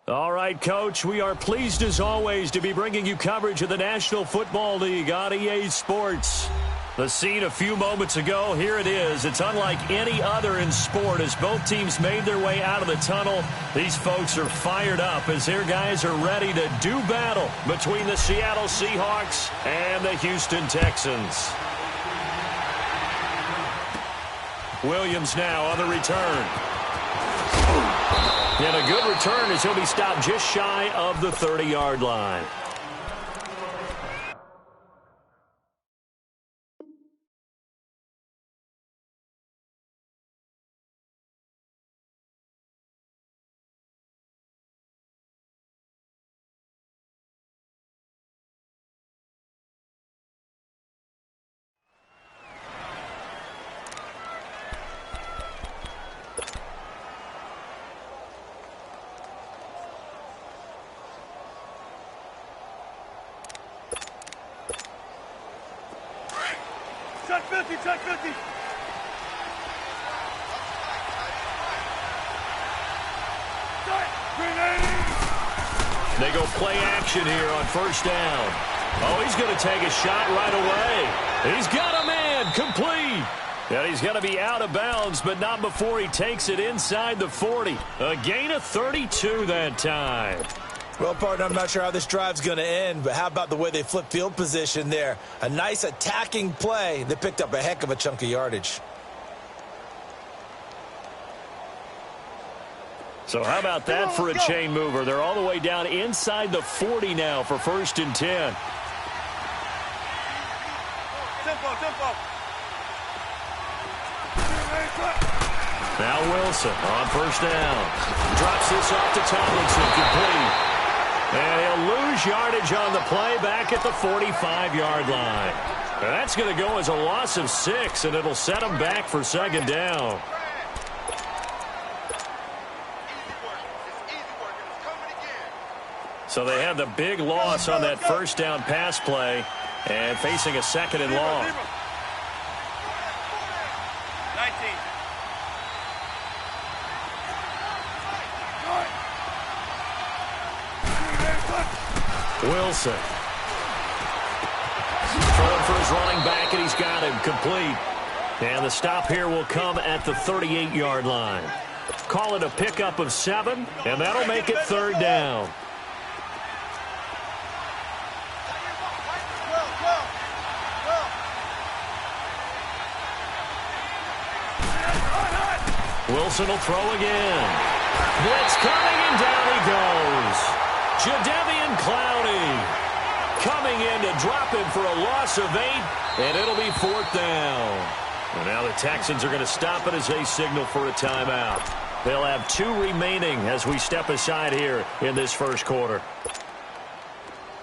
All right, Coach, we are pleased as always to be bringing you coverage of the National Football League on EA Sports. The scene a few moments ago, here it is. It's unlike any other in sport as both teams made their way out of the tunnel. These folks are fired up as their guys are ready to do battle between the Seattle Seahawks and the Houston Texans. Williams now on the return. And a good return as he'll be stopped just shy of the 30-yard line. Check 50, check 50. They go play action here on first down. Oh, he's going to take a shot right away. He's got a man, complete. And he's going to be out of bounds, but not before he takes it inside the 40. A gain of 32 that time. Well, partner, I'm not sure how this drive's going to end, but how about the way they flip field position there? A nice attacking play. They picked up a heck of a chunk of yardage. So how about that for a chain mover? They're all the way down inside the 40 now for 1st and 10. Tempo. Now Wilson on first down. Drops this off to Tomlinson, complete. And he'll lose yardage on the play back at the 45-yard line. And that's going to go as a loss of 6, and it'll set him back for 2nd down. So they had the big loss on that first down pass play and facing a 2nd and long. 19. Wilson. Throwing for his running back, and he's got him complete. And the stop here will come at the 38-yard line. Call it a pickup of 7, and that'll make it 3rd down. Wilson will throw again. Blitz coming, and down he goes. Jadeveon Clowney coming in to drop him for a loss of 8, and it'll be 4th down. And now the Texans are going to stop it as they signal for a timeout. They'll have 2 remaining as we step aside here in this first quarter.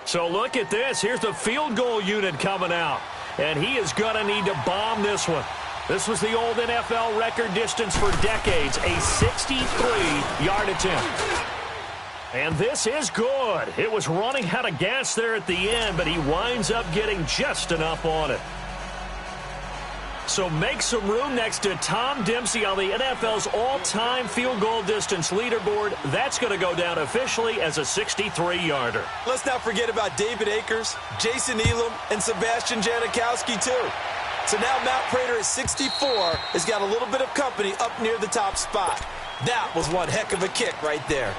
So look at this. Here's the field goal unit coming out, and he is going to need to bomb this one. This was the old NFL record distance for decades, a 63-yard attempt. And this is good. It was running out of gas there at the end, but he winds up getting just enough on it. So make some room next to Tom Dempsey on the NFL's all-time field goal distance leaderboard. That's going to go down officially as a 63-yarder. Let's not forget about David Akers, Jason Elam, and Sebastian Janikowski, too. So now Matt Prater at 64 has got a little bit of company up near the top spot. That was one heck of a kick right there.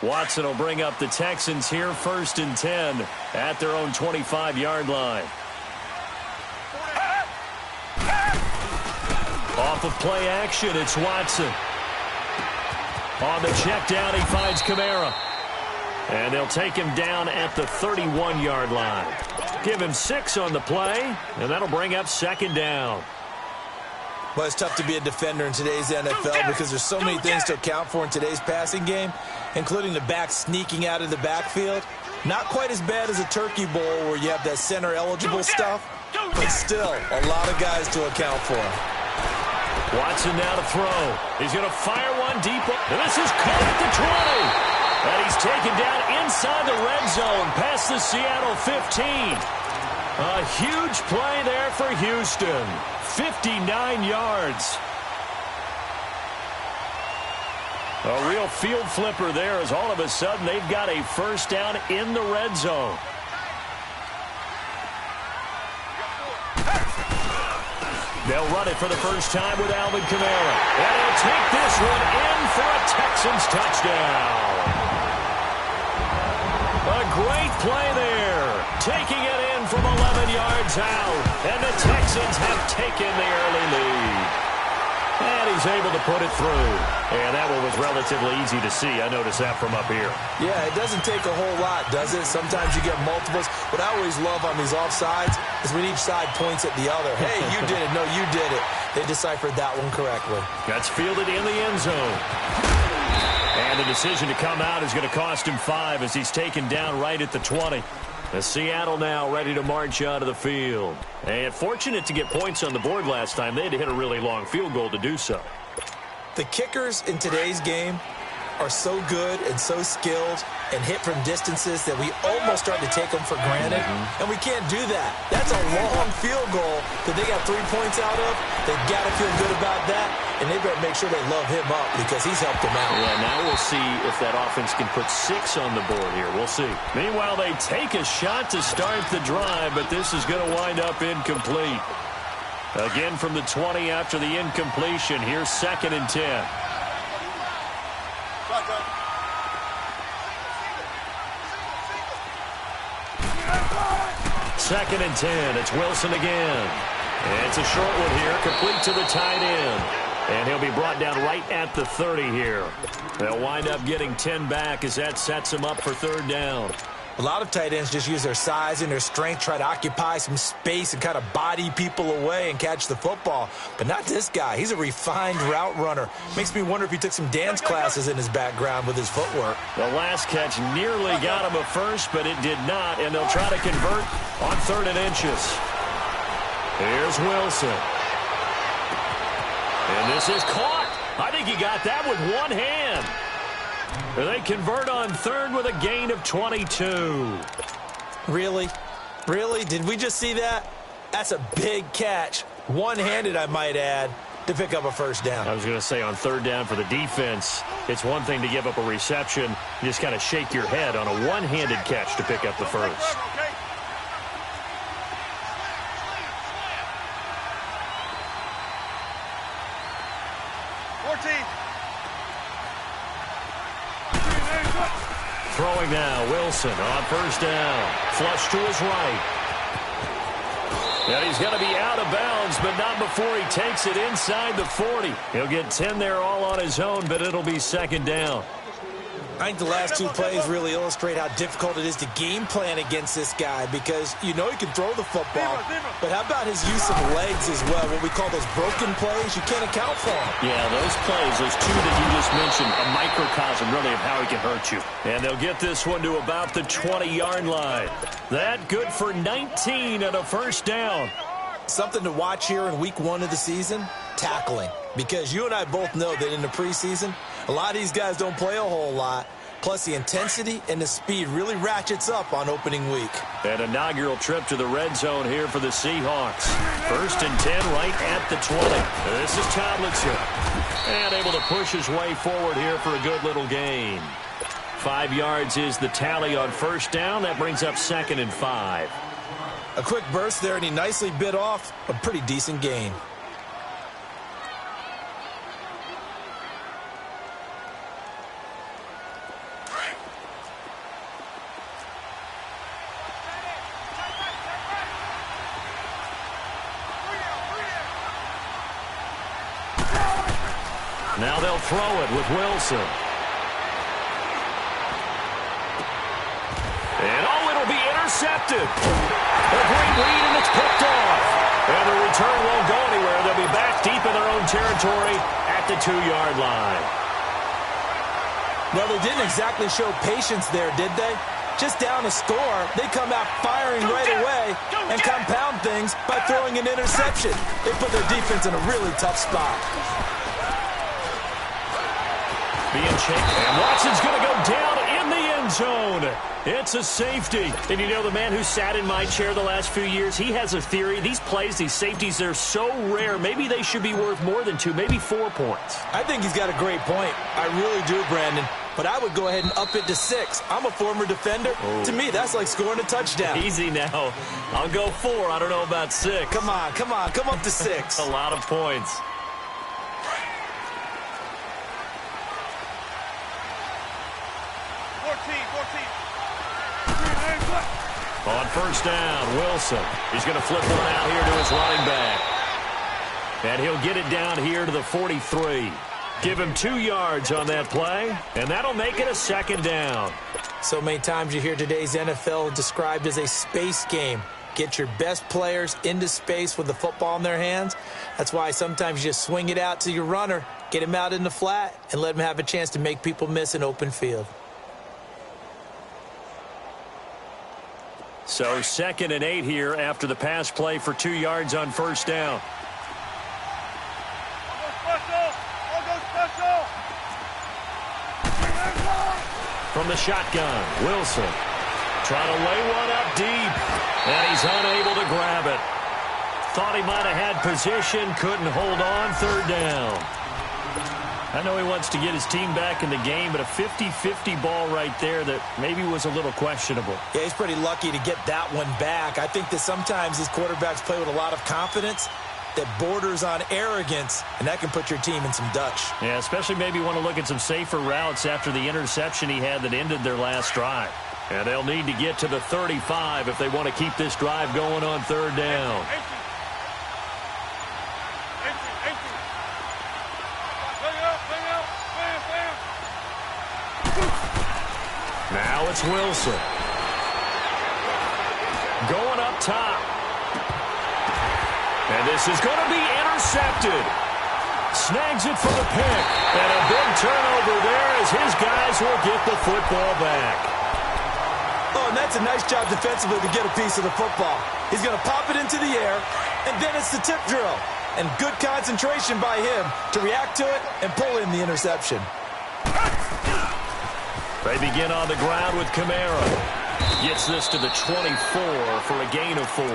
Watson will bring up the Texans here, 1st and 10 at their own 25-yard line. Off of play action, it's Watson. On the check down, he finds Kamara. And they'll take him down at the 31-yard line. Give him 6 on the play, and that'll bring up 2nd down. Well, it's tough to be a defender in today's NFL because there's so many things to account for in today's passing game, including the back sneaking out of the backfield. Not quite as bad as a turkey bowl where you have that center-eligible stuff, but still a lot of guys to account for. Watson now to throw. He's going to fire one deep. And this is caught at the 20. And he's taken down inside the red zone past the Seattle 15. A huge play there for Houston. 59 yards. A real field flipper there as all of a sudden they've got a first down in the red zone. They'll run it for the first time with Alvin Kamara. And he'll take this one in for a Texans touchdown. A great play there. Taking it in from 11 yards out. And the Texans have taken the early lead. And he's able to put it through. And that one was relatively easy to see. I noticed that from up here. Yeah, it doesn't take a whole lot, does it? Sometimes you get multiples. What I always love on these offsides is when each side points at the other. Hey, you did it. No, you did it. They deciphered that one correctly. That's fielded in the end zone. And the decision to come out is going to cost him 5 as he's taken down right at the 20. The Seattle now ready to march out of the field. And fortunate to get points on the board last time. They had to hit a really long field goal to do so. The kickers in today's game are so good and so skilled and hit from distances that we almost start to take them for granted. And we can't do that. That's a long field goal that they got 3 points out of. They've got to feel good about that. And they better make sure they love him up because he's helped them out. Yeah, now we'll see if that offense can put 6 on the board here. We'll see. Meanwhile, they take a shot to start the drive, but this is going to wind up incomplete. Again from the 20 after the incompletion. Here's 2nd and 10. Second and 10. It's Wilson again. And it's a short one here, complete to the tight end. And he'll be brought down right at the 30 here. They'll wind up getting 10 back as that sets him up for 3rd down. A lot of tight ends just use their size and their strength, try to occupy some space and kind of body people away and catch the football. But not this guy. He's a refined route runner. Makes me wonder if he took some dance classes in his background with his footwork. The last catch nearly got him a first, but it did not, and they'll try to convert on 3rd and inches. Here's Wilson. And this is caught. I think he got that with one hand. They convert on 3rd with a gain of 22. Really? Really? Did we just see that? That's a big catch. One-handed, I might add, to pick up a first down. I was going to say on 3rd down for the defense, it's one thing to give up a reception. You just kind of shake your head on a one-handed catch to pick up the first. Throwing now, Wilson on 1st down. Flush to his right. And he's going to be out of bounds, but not before he takes it inside the 40. He'll get 10 there all on his own, but it'll be 2nd down. I think the last 2 plays really illustrate how difficult it is to game plan against this guy because you know he can throw the football, but how about his use of legs as well? What we call those broken plays, you can't account for them. Yeah, those plays, those 2 that you just mentioned, a microcosm really of how he can hurt you. And they'll get this one to about the 20-yard line. That good for 19 and a first down. Something to watch here in week 1 of the season, tackling. Because you and I both know that in the preseason, a lot of these guys don't play a whole lot. Plus, the intensity and the speed really ratchets up on opening week. An inaugural trip to the red zone here for the Seahawks. 1st and 10 right at the 20. This is Tomlinson. And able to push his way forward here for a good little gain. 5 yards is the tally on 1st down. That brings up 2nd and 5. A quick burst there, and he nicely bit off a pretty decent gain. Now they'll throw it with Wilson. And it'll be intercepted. A great lead, and it's picked off. And the return won't go anywhere. They'll be back deep in their own territory at the 2-yard line. Well, they didn't exactly show patience there, did they? Just down a score, they come out firing right away and compound things by throwing an interception. They put their defense in a really tough spot. being chased. And Watson's going to go down in the end zone. It's a safety. And you know, the man who sat in my chair the last few years, he has a theory. These plays, these safeties, they're so rare. Maybe they should be worth more than 2, maybe 4 points. I think he's got a great point. I really do, Brandon. But I would go ahead and up it to 6. I'm a former defender. To me, that's like scoring a touchdown. Easy now. I'll go 4. I don't know about 6. Come on. Come up to 6. A lot of points. On first down, Wilson. He's going to flip one out here to his running back. And he'll get it down here to the 43. Give him 2 yards on that play, and that'll make it a second down. So many times you hear today's NFL described as a space game. Get your best players into space with the football in their hands. That's why sometimes you just swing it out to your runner, get him out in the flat, and let him have a chance to make people miss an open field. So 2nd and 8 here after the pass play for 2 yards on first down. From the shotgun, Wilson trying to lay one up deep, and he's unable to grab it. Thought he might have had position, couldn't hold on, 3rd down. I know he wants to get his team back in the game, but a 50-50 ball right there that maybe was a little questionable. Yeah, he's pretty lucky to get that one back. I think that sometimes these quarterbacks play with a lot of confidence that borders on arrogance, and that can put your team in some Dutch. Yeah, especially maybe want to look at some safer routes after the interception he had that ended their last drive. And they'll need to get to the 35 if they want to keep this drive going on 3rd down. Now it's Wilson. Going up top. And this is going to be intercepted. Snags it for the pick. And a big turnover there as his guys will get the football back. Oh, and that's a nice job defensively to get a piece of the football. He's going to pop it into the air, and then it's the tip drill. And good concentration by him to react to it and pull in the interception. They begin on the ground with Kamara. Gets this to the 24 for a gain of 4.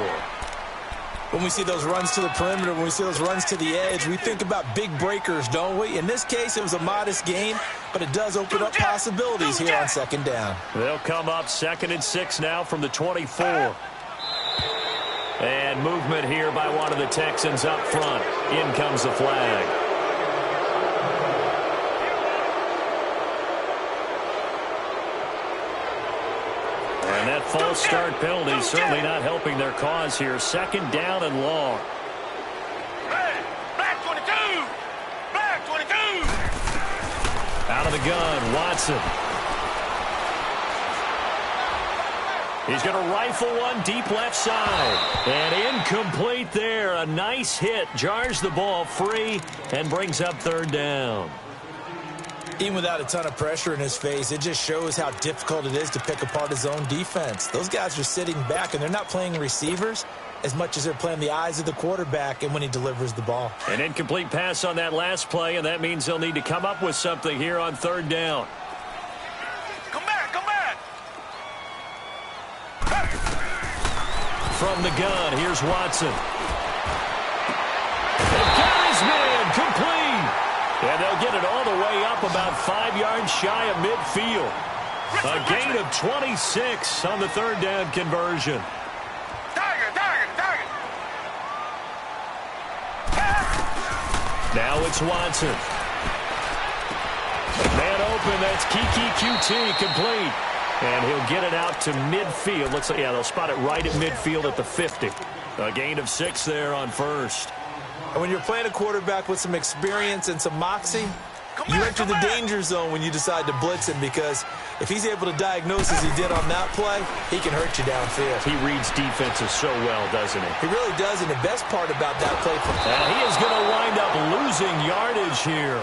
When we see those runs to the perimeter, when we see those runs to the edge, we think about big breakers, don't we? In this case, it was a modest gain, but it does open up possibilities here on 2nd down. They'll come up 2nd and 6 now from the 24. And movement here by one of the Texans up front. In comes the flag. And that false start penalty is certainly not helping their cause here. 2nd down and long. Back 22! Back 22! Out of the gun, Watson. He's going to rifle one deep left side. And incomplete there. A nice hit. Jars the ball free and brings up 3rd down. Even without a ton of pressure in his face, it just shows how difficult it is to pick apart his own defense. Those guys are sitting back, and they're not playing receivers as much as they're playing the eyes of the quarterback and when he delivers the ball. An incomplete pass on that last play, and that means they'll need to come up with something here on 3rd down. Come back, come back! From the gun, here's Watson. And carries man, complete. And they'll get it all the way up about 5 yards shy of midfield. A gain of 26 on the 3rd down conversion. Target! Now it's Watson. Man open, that's Kiki QT, complete. And he'll get it out to midfield. Looks like, yeah, they'll spot it right at midfield at the 50. A gain of 6 there on 1st. And when you're playing a quarterback with some experience and some moxie, you enter the danger zone when you decide to blitz him, because if he's able to diagnose as he did on that play, he can hurt you downfield. He reads defenses so well, doesn't he? He really does, and the best part about that play... And he is going to wind up losing yardage here,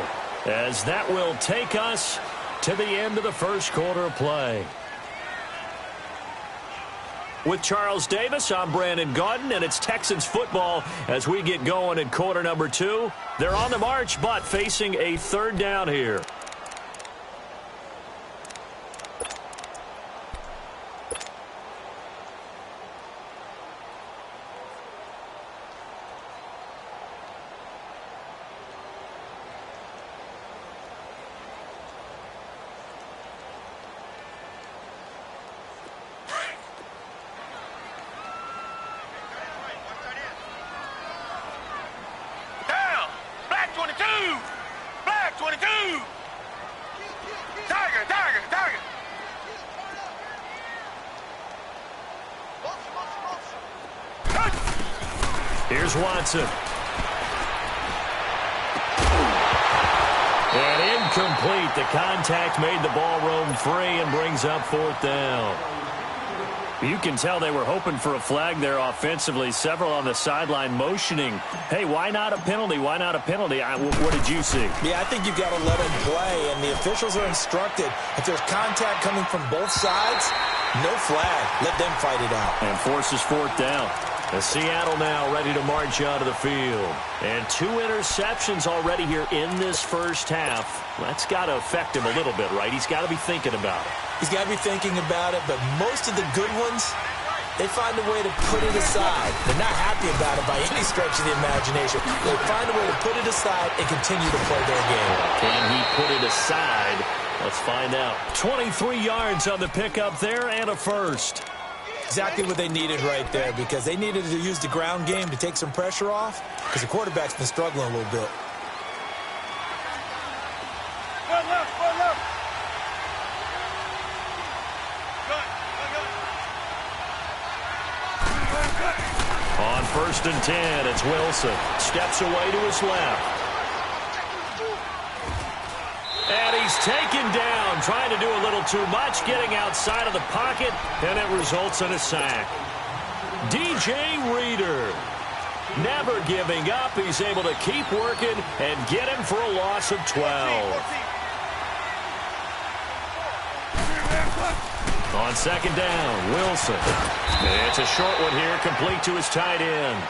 as that will take us to the end of the 1st quarter of play. With Charles Davis, I'm Brandon Gaudin, and it's Texans football as we get going in quarter number 2. They're on the march, but facing a 3rd down here. Here's Watson. And incomplete. The contact made the ball roam free and brings up 4th down. You can tell they were hoping for a flag there offensively. Several on the sideline motioning, hey, why not a penalty? Why not a penalty? What did you see? Yeah, I think you've got to let them play, and the officials are instructed. If there's contact coming from both sides, no flag. Let them fight it out. And forces 4th down. The Seattle now ready to march out of the field. And 2 interceptions already here in this first half. That's got to affect him a little bit, right? He's got to be thinking about it. He's got to be thinking about it, but most of the good ones, they find a way to put it aside. They're not happy about it by any stretch of the imagination. They find a way to put it aside and continue to play their game. Can he put it aside? Let's find out. 23 yards on the pickup there and a first. Exactly what they needed right there, because they needed to use the ground game to take some pressure off, because the quarterback's been struggling a little bit. One left, one left. On 1st and 10, it's Wilson. Steps away to his left. And he's taken down, trying to do a little too much, getting outside of the pocket, and it results in a sack. DJ Reader, never giving up. He's able to keep working and get him for a loss of 12. On 2nd down, Wilson. It's a short one here, complete to his tight end.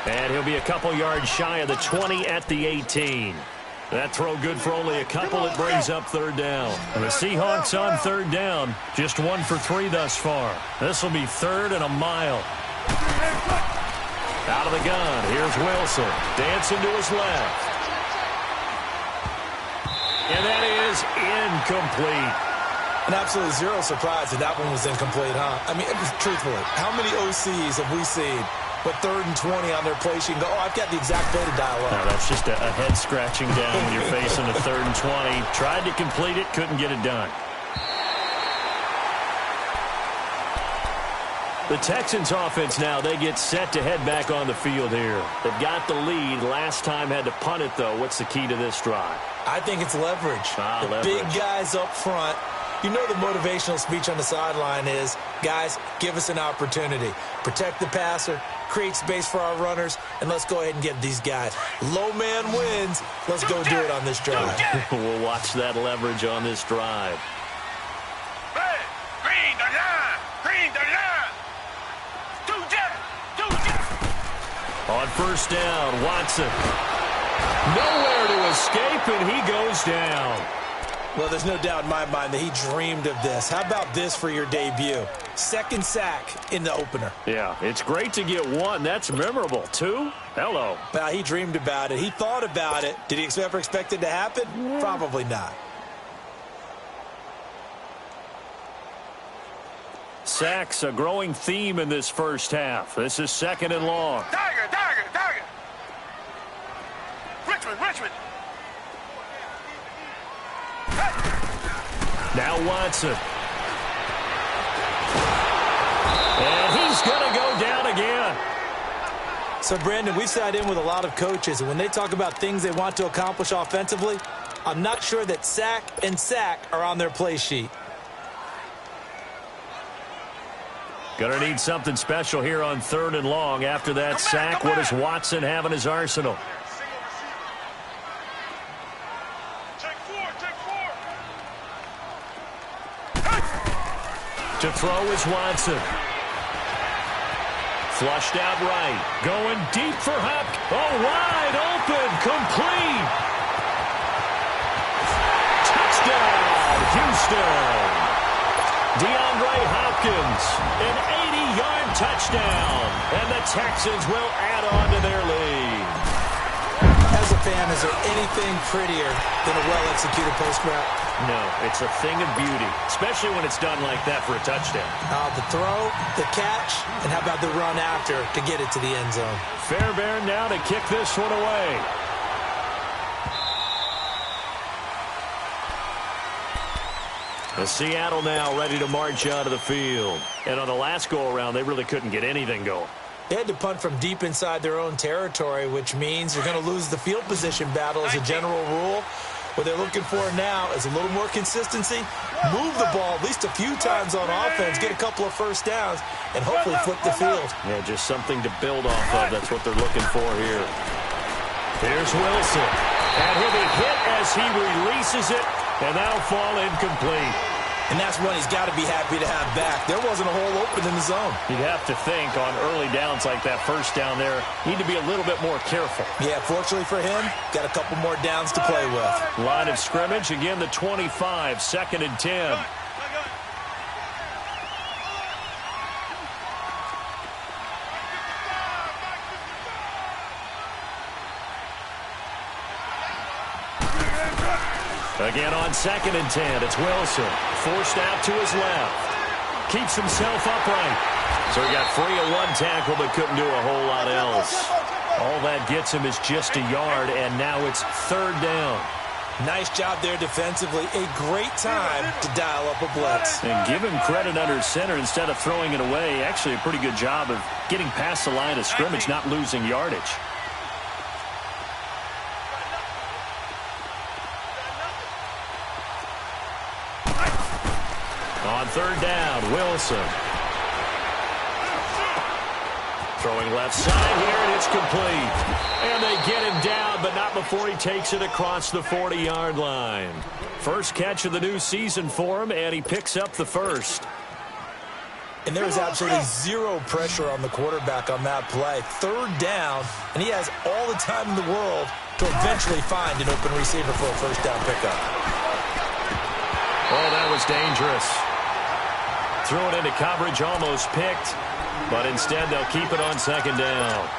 And he'll be a couple yards shy of the 20 at the 18. That throw good for only a couple. It brings up 3rd down. And the Seahawks on 3rd down, just 1 for 3 thus far. This will be 3rd and a mile. Out of the gun, here's Wilson. Dancing to his left. And that is incomplete. And absolutely zero surprise that that one was incomplete, huh? I mean, truthfully, how many OCs have we seen with 3rd and 20 on their play sheet and go, oh, I've got the exact play to dial up? No, that's just a head-scratching down when you're facing a 3rd and 20. Tried to complete it, couldn't get it done. The Texans offense now, they get set to head back on the field here. They've got the lead. Last time had to punt it, though. What's the key to this drive? I think it's leverage. The big guys up front. You know the motivational speech on the sideline is, guys, give us an opportunity. Protect the passer, create space for our runners, and let's go ahead and get these guys. Low man wins. Let's go do it on this drive. We'll watch that leverage on this drive. Red, green, the line. Green, the line. On 1st down, Watson. Nowhere to escape, and he goes down. Well, there's no doubt in my mind that he dreamed of this. How about this for your debut? 2nd sack in the opener. Yeah, it's great to get 1. That's memorable. 2? Hello. Well, he dreamed about it. He thought about it. Did he ever expect it to happen? Probably not. Sacks, a growing theme in this first half. This is 2nd and long. Tiger. Richmond. Now Watson. And he's going to go down again. So, Brandon, we've sat in with a lot of coaches, and when they talk about things they want to accomplish offensively, I'm not sure that sack and sack are on their play sheet. Going to need something special here on 3rd and long. After that sack, what does Watson have in his arsenal? To throw is Watson. Flushed out right. Going deep for Hopkins. Oh, wide open. Complete. Touchdown, Houston. DeAndre Hopkins, an 80-yard touchdown. And the Texans will add on to their lead. As a fan, is there anything prettier than a well-executed post route? No, it's a thing of beauty, especially when it's done like that for a touchdown. The throw, the catch, and how about the run after to get it to the end zone? Fairbairn now to kick this one away. The Seattle now ready to march out of the field. And on the last go-around, they really couldn't get anything going. They had to punt from deep inside their own territory, which means you're going to lose the field position battle as a general rule. What they're looking for now is a little more consistency, move the ball at least a few times on offense, get a couple of first downs, and hopefully flip the field. Yeah, just something to build off of. That's what they're looking for here. Here's Wilson. And he'll be hit as he releases it, and that'll fall incomplete. And that's one he's got to be happy to have back. There wasn't a hole open in the zone. You'd have to think on early downs like that first down there, need to be a little bit more careful. Yeah, fortunately for him, got a couple more downs to play with. Line of scrimmage, again the 25, 2nd and 10. Again on 2nd and 10, it's Wilson. Forced out to his left. Keeps himself upright. So he got free of one tackle but couldn't do a whole lot else. All that gets him is just a yard, and now it's 3rd down. Nice job there defensively. A great time to dial up a blitz. And give him credit under center instead of throwing it away. Actually a pretty good job of getting past the line of scrimmage, not losing yardage. On 3rd down, Wilson. Throwing left side here, and it's complete. And they get him down, but not before he takes it across the 40-yard line. First catch of the new season for him, and he picks up the first. And there is absolutely zero pressure on the quarterback on that play. 3rd down, and he has all the time in the world to eventually find an open receiver for a first down pickup. Oh, that was dangerous. Threw it into coverage, almost picked, but instead they'll keep it on 2nd down.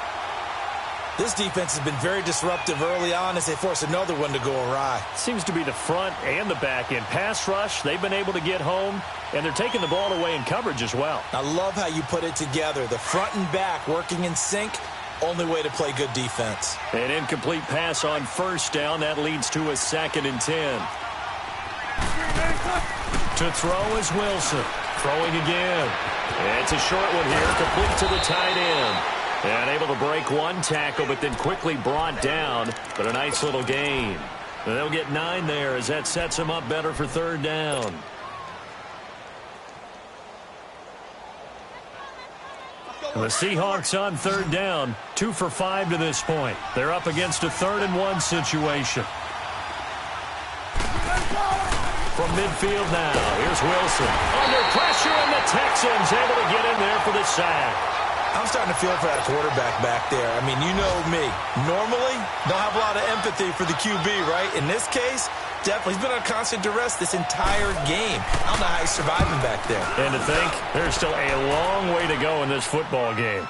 This defense has been very disruptive early on as they force another one to go awry. Seems to be the front and the back end. Pass rush, they've been able to get home, and they're taking the ball away in coverage as well. I love how you put it together. The front and back working in sync, only way to play good defense. An incomplete pass on 1st down. That leads to a 2nd and 10. To throw is Wilson. Throwing again. It's a short one here, complete to the tight end. And able to break one tackle, but then quickly brought down. But a nice little gain. And they'll get 9 there as that sets them up better for 3rd down. The Seahawks on 3rd down, 2 for 5 to this point. They're up against a 3rd and 1 situation. From midfield now, here's Wilson. Under pressure, and the Texans able to get in there for the sack. I'm starting to feel for that quarterback back there. I mean, you know me. Normally, don't have a lot of empathy for the QB, right? In this case, definitely, he's been under constant duress this entire game. I don't know how he's surviving back there. And to think, there's still a long way to go in this football game.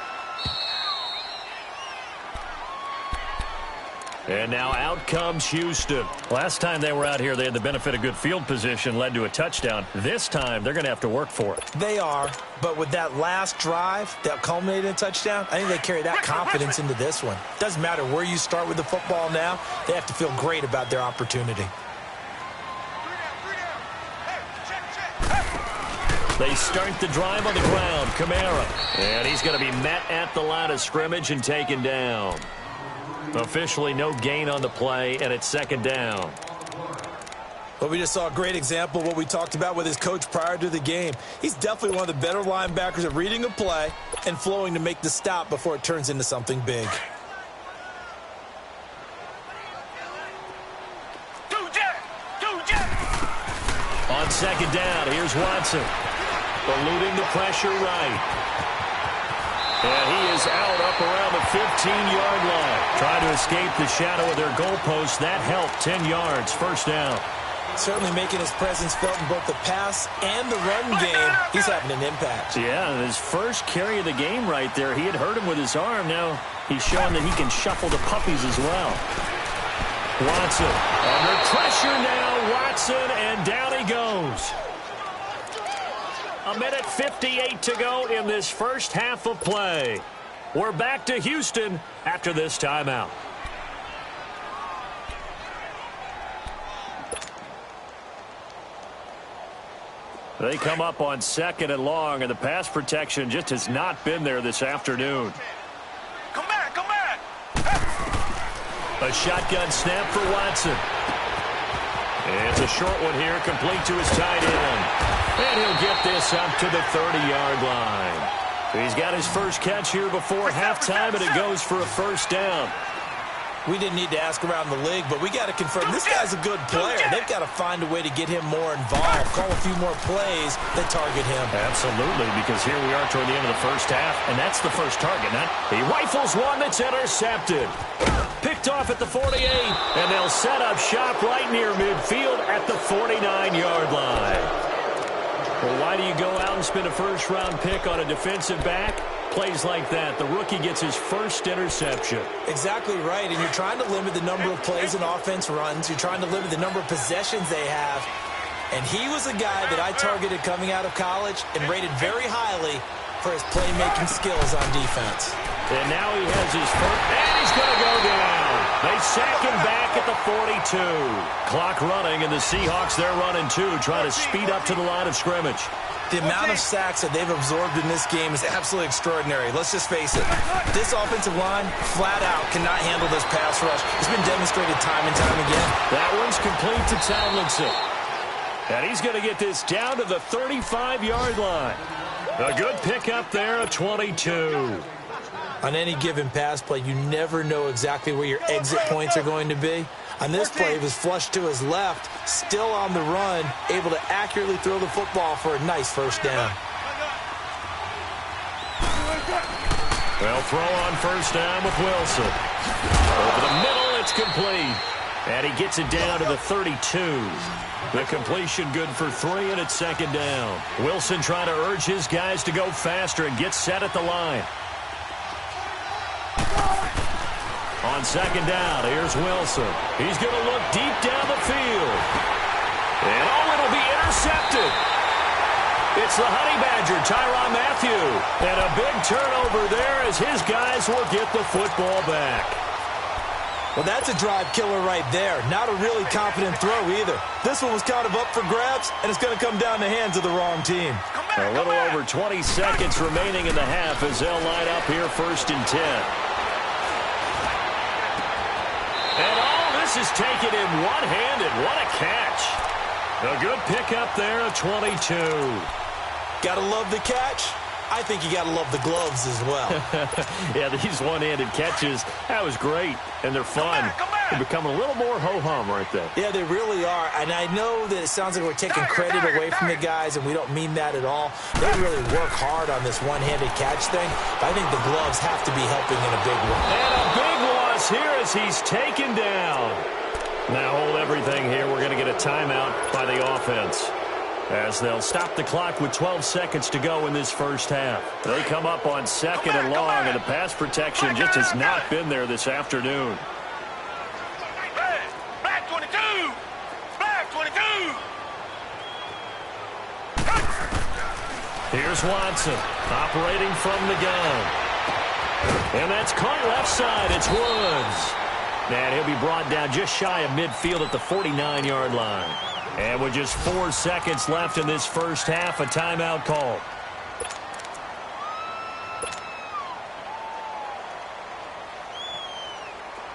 And now out comes Houston. Last time they were out here, they had the benefit of good field position, led to a touchdown. This time, they're going to have to work for it. They are, but with that last drive that culminated in a touchdown, I think they carry that confidence into this one. Doesn't matter where you start with the football now, they have to feel great about their opportunity. They start the drive on the ground. Kamara. And he's going to be met at the line of scrimmage and taken down. Officially no gain on the play, and it's 2nd down. Well, we just saw a great example of what we talked about with his coach prior to the game. He's definitely one of the better linebackers at reading a play and flowing to make the stop before it turns into something big. On 2nd down, here's Watson. Eluding the pressure right. And he is out up around the 15-yard line. Trying to escape the shadow of their goalpost. That helped. 10 yards, 1st down. Certainly making his presence felt in both the pass and the run game. He's having an impact. Yeah, his first carry of the game right there. He had hurt him with his arm. Now he's showing that he can shuffle the puppies as well. Watson under pressure now. Watson, and down he goes. 1:58 to go in this first half of play. We're back to Houston after this timeout. They come up on 2nd and long, and the pass protection just has not been there this afternoon. Come back, come back. A shotgun snap for Watson. It's a short one here, complete to his tight end. And he'll get this up to the 30-yard line. He's got his first catch here before halftime, and it goes for a first down. We didn't need to ask around the league, but we got to confirm this guy's a good player. They've got to find a way to get him more involved, call a few more plays that target him. Absolutely, because here we are toward the end of the first half, and that's the first target. Now, he rifles one that's intercepted. Picked off at the 48, and they'll set up shop right near midfield at the 49-yard line. Well, why do you go out and spend a first-round pick on a defensive back? Plays like that, the rookie gets his first interception. Exactly right, and you're trying to limit the number of plays an offense runs. You're trying to limit the number of possessions they have. And he was a guy that I targeted coming out of college and rated very highly for his playmaking skills on defense. And now he has his first, and he's going to go down. They sack him back at the 42. Clock running, and the Seahawks, they're running too, trying to speed up to the line of scrimmage. The amount of sacks that they've absorbed in this game is absolutely extraordinary. Let's just face it. This offensive line, flat out, cannot handle this pass rush. It's been demonstrated time and time again. That one's complete to Tomlinson. And he's going to get this down to the 35-yard line. A good pickup there, a 22. On any given pass play, you never know exactly where your exit points are going to be. On this play, he was flushed to his left, still on the run, able to accurately throw the football for a nice first down. They'll throw on first down with Wilson. Over the middle, it's complete. And he gets it down to the 32. The completion good for 3, and it's 2nd down. Wilson trying to urge his guys to go faster and get set at the line. On 2nd down, here's Wilson. He's going to look deep down the field. And it'll be intercepted. It's the Honey Badger, Tyrann Mathieu. And a big turnover there as his guys will get the football back. Well, that's a drive killer right there. Not a really confident throw either. This one was kind of up for grabs, and it's going to come down the hands of the wrong team. A little over 20 seconds remaining in the half as they'll line up here 1st and 10. And all this is taken in one-handed. What a catch. A good pickup there, a 22. Gotta love the catch. I think you gotta love the gloves as well. Yeah, these one-handed catches, that was great. And they're fun. They're becoming a little more ho-hum right there. Yeah, they really are. And I know that it sounds like we're taking credit away from the guys, and we don't mean that at all. They really work hard on this one-handed catch thing. But I think the gloves have to be helping in a big way. And a big loss here as he's taken down. Now hold everything here. We're going to get a timeout by the offense, as they'll stop the clock with 12 seconds to go in this first half. They come up on 2nd and long, and the pass protection just has not been there this afternoon. Black 22! Black 22! Here's Watson, operating from the gun. And that's caught left side. It's Woods. And he'll be brought down just shy of midfield at the 49-yard line. And with just 4 seconds left in this first half, a timeout call.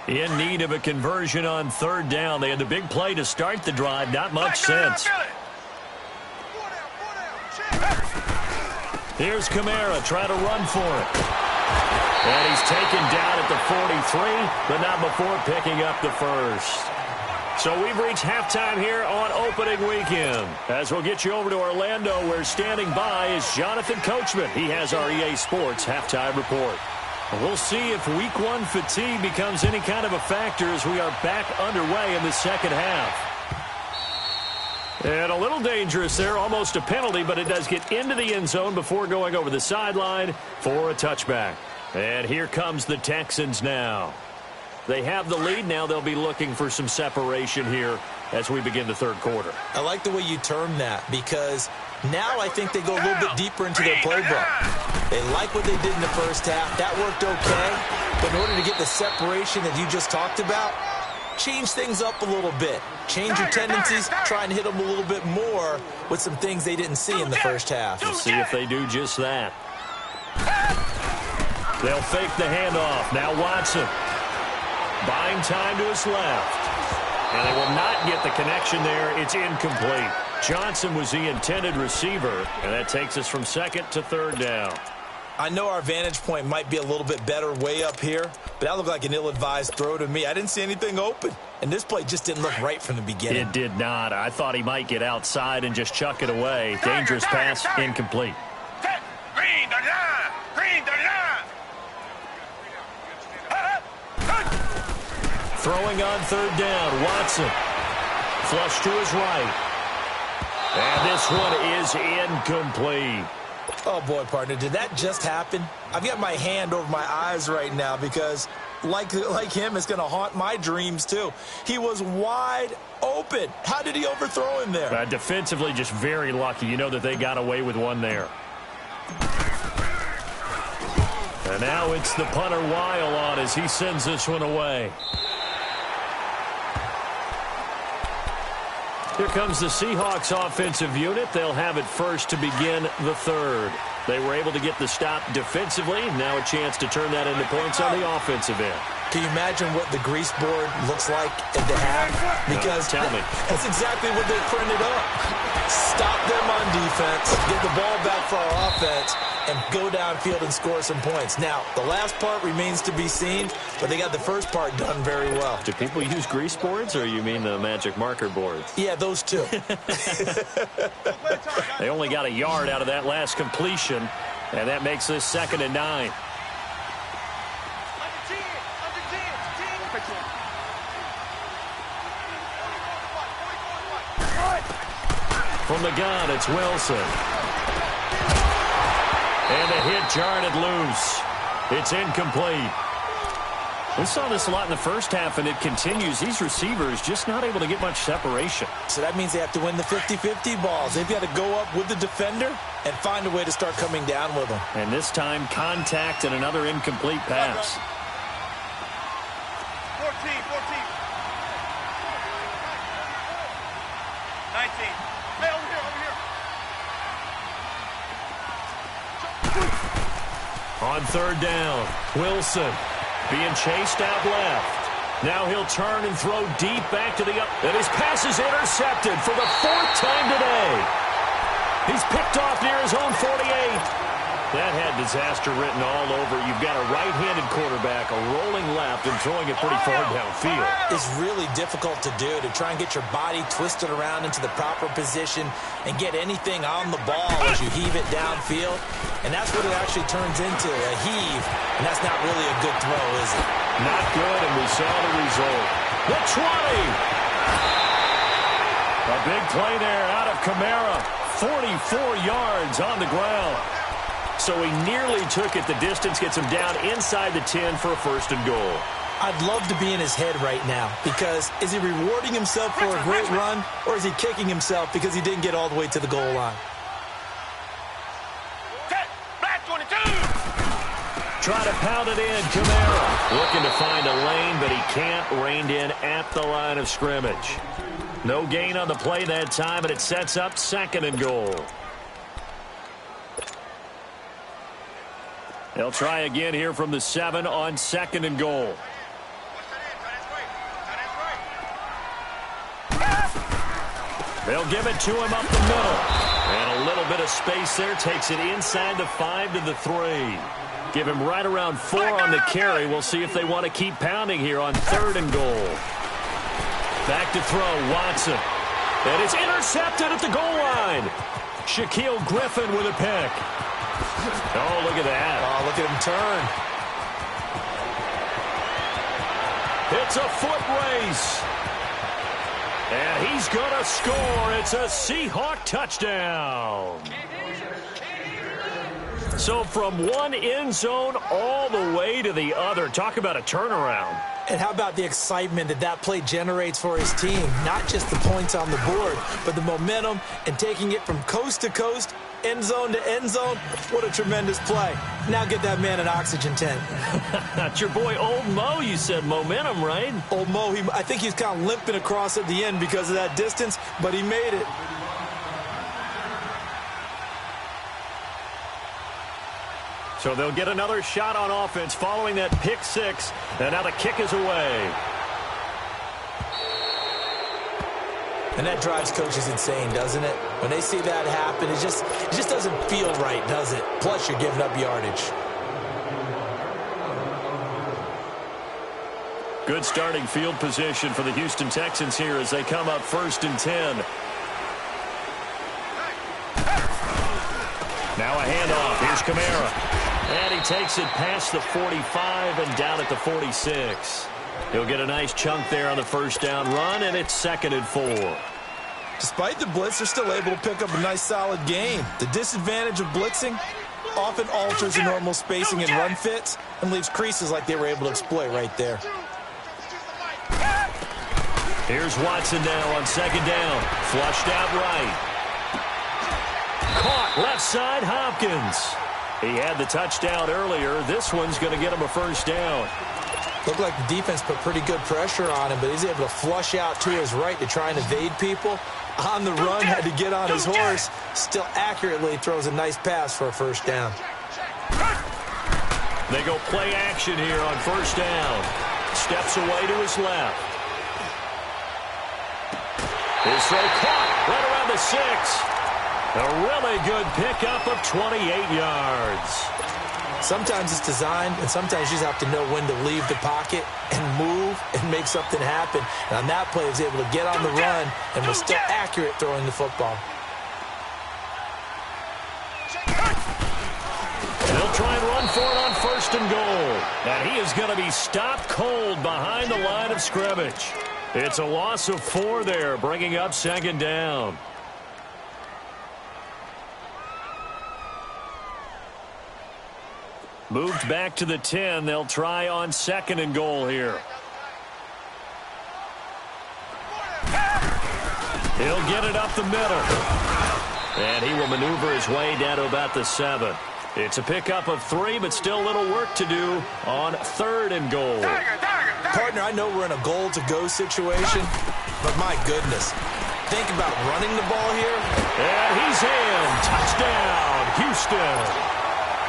In need of a conversion on 3rd down. They had the big play to start the drive. Not much sense. Here's Kamara trying to run for it. And he's taken down at the 43, but not before picking up the first. So we've reached halftime here on opening weekend. As we'll get you over to Orlando, where standing by is Jonathan Coachman. He has our EA Sports halftime report. We'll see if week 1 fatigue becomes any kind of a factor as we are back underway in the second half. And a little dangerous there, almost a penalty, but it does get into the end zone before going over the sideline for a touchback. And here comes the Texans now. They have the lead. Now they'll be looking for some separation here as we begin the 3rd quarter. I like the way you term that, because now I think they go a little bit deeper into their playbook. They like what they did in the first half. That worked okay. But in order to get the separation that you just talked about, change things up a little bit. Change your tendencies, try and hit them a little bit more with some things they didn't see in the first half. We'll see if they do just that. They'll fake the handoff. Now Watson. Buying time to his left. And they will not get the connection there. It's incomplete. Johnson was the intended receiver, and that takes us from second to third down. I know our vantage point might be a little bit better way up here, but that looked like an ill-advised throw to me. I didn't see anything open, and this play just didn't look right from the beginning. It did not. I thought he might get outside and just chuck it away. Dangerous pass, incomplete. Green the line! Green the line! Throwing on third down, Watson. Flush to his right. And this one is incomplete. Oh, boy, partner, did that just happen? I've got my hand over my eyes right now because, like him, it's going to haunt my dreams, too. He was wide open. How did he overthrow him there? Defensively, just very lucky. You know that they got away with one there. And now it's the punter Weil on as he sends this one away. Here comes the Seahawks offensive unit. They'll have it first to begin the third. They were able to get the stop defensively. Now a chance to turn that into points on the offensive end. Can you imagine what the grease board looks like at the half? Because tell me. That's exactly what they printed up. Stop them on defense, get the ball back for our offense, and go downfield and score some points. Now, the last part remains to be seen, but they got the first part done very well. Do people use grease boards, or you mean the magic marker boards? Yeah, those two. They only got a yard out of that last completion, and that makes this 2nd and 9. From the gun, it's Wilson. And the hit jarred it loose. It's incomplete. We saw this a lot in the first half, and it continues. These receivers just not able to get much separation. So that means they have to win the 50-50 balls. They've got to go up with the defender and find a way to start coming down with them. And this time, contact and another incomplete pass. 14. 19. Hey, over here. On third down, Wilson being chased out left. Now he'll turn and throw deep back to the up. And his pass is intercepted for the 4th time today. He's picked off near his own 48. That had disaster written all over. You've got a right-handed quarterback, a rolling left, and throwing it pretty far downfield. It's really difficult to do, to try and get your body twisted around into the proper position and get anything on the ball as you heave it downfield. And that's what it actually turns into, a heave. And that's not really a good throw, is it? Not good, and we saw the result. The 20! A big play there out of Kamara. 44 yards on the ground. So he nearly took it the distance, gets him down inside the 10 for a 1st and goal. I'd love to be in his head right now, because is he rewarding himself for a great run, or is he kicking himself because he didn't get all the way to the goal line? Black 22. Try to pound it in, Kamara. Looking to find a lane, but he can't. Reined in at the line of scrimmage. No gain on the play that time, and it sets up 2nd and goal. They'll try again here from the 7 on 2nd and goal. They'll give it to him up the middle. And a little bit of space there takes it inside the 5 to the 3. Give him right around 4 on the carry. We'll see if they want to keep pounding here on 3rd and goal. Back to throw, Watson. And it's intercepted at the goal line. Shaquille Griffin with a pick. Oh, look at that. Oh, look at him turn. It's a foot race. And he's going to score. It's a Seahawk touchdown. So from one end zone all the way to the other. Talk about a turnaround. And how about the excitement that that play generates for his team? Not just the points on the board, but the momentum and taking it from coast to coast, end zone to end zone. What a tremendous play. Now get that man an oxygen tent. That's your boy Old Mo, you said. Momentum, right? Old Mo, I think he's kind of limping across at the end because of that distance, but he made it. So they'll get another shot on offense following that pick six. And now the kick is away. And that drives coaches insane, doesn't it? When they see that happen, it just doesn't feel right, does it? Plus, you're giving up yardage. Good starting field position for the Houston Texans here as they come up 1st and 10. Now a handoff. Here's Kamara. And he takes it past the 45 and down at the 46. He'll get a nice chunk there on the first down run, and it's 2nd and 4. Despite the blitz, they're still able to pick up a nice, solid gain. The disadvantage of blitzing often alters the normal spacing and run fits and leaves creases like they were able to exploit right there. Here's Watson now on 2nd down. Flushed out right. Caught left side, Hopkins. He had the touchdown earlier. This one's going to get him a first down. Looked like the defense put pretty good pressure on him, but he's able to flush out to his right to try and evade people. On the run, had to get on his horse. Still accurately throws a nice pass for a first down. They go play action here on 1st down. Steps away to his left. His throw caught right around the 6. A really good pickup of 28 yards. Sometimes it's designed, and sometimes you just have to know when to leave the pocket and move and make something happen. And on that play, he was able to get on the run and was still accurate throwing the football. They'll try and run for it on 1st and goal. And he is going to be stopped cold behind the line of scrimmage. It's a loss of 4 there, bringing up 2nd down. Moved back to the 10. They'll try on 2nd and goal here. He'll get it up the middle. And he will maneuver his way down to about the 7. It's a pickup of 3, but still a little work to do on 3rd and goal. Partner, I know we're in a goal-to-go situation, but my goodness. Think about running the ball here. And he's in. Touchdown, Houston.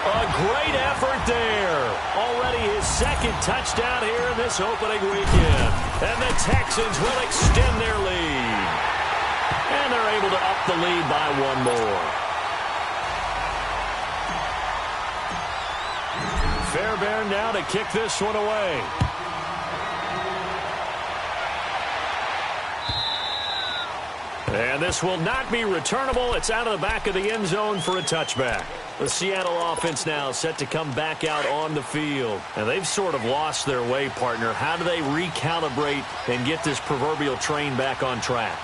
A great effort there. Already his 2nd touchdown here in this opening weekend. And the Texans will extend their lead. And they're able to up the lead by 1 more. Fairbairn now to kick this one away. And this will not be returnable. It's out of the back of the end zone for a touchback. The Seattle offense now set to come back out on the field. And they've sort of lost their way, partner. How do they recalibrate and get this proverbial train back on track?